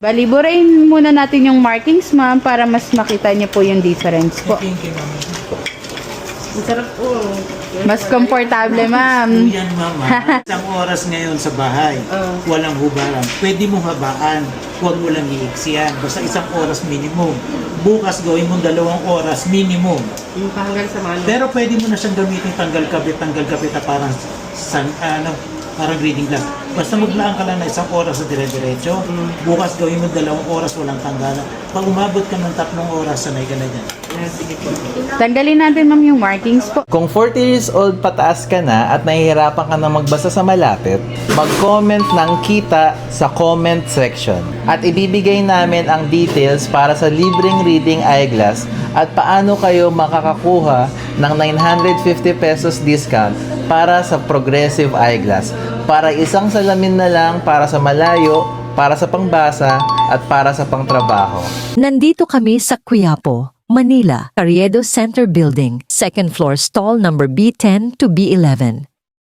Bali, burahin muna natin yung markings, ma'am, para mas makita niyo po yung difference po. Thank you, ma'am. Ang sarap po. Mas komportable, ma'am. Yan, mama. Isang oras ngayon sa bahay, walang hubaran. Pwede mo habaan, huwag mo lang iiksiyan. Basta isang oras minimum. Bukas gawin mo 2 oras minimum. Yung pahanggang sa mano. Pero pwede mo na siyang gamitin tanggal kabit na parang parang reading glass. Basta maglaan ka lang na 1 oras sa dire-diretso. Bukas gawin mo 2 oras walang tanggalan. Pag umabot ka ng 3 oras, sanay ka na dyan. Sige po. Tanggalin natin, ma'am, yung markings po. Kung 40 years old pataas ka na at nahihirapan ka na magbasa sa malapit, mag-comment ng kita sa comment section. At ibibigay namin ang details para sa libreng reading eyeglass at paano kayo makakakuha ng 950 pesos discount para sa progressive eyeglass. Para isang salamin na lang para sa malayo, para sa pangbasa, at para sa pangtrabaho. Nandito kami sa Quiapo, Manila, Carriedo Center Building, 2nd floor stall number B10 to B11.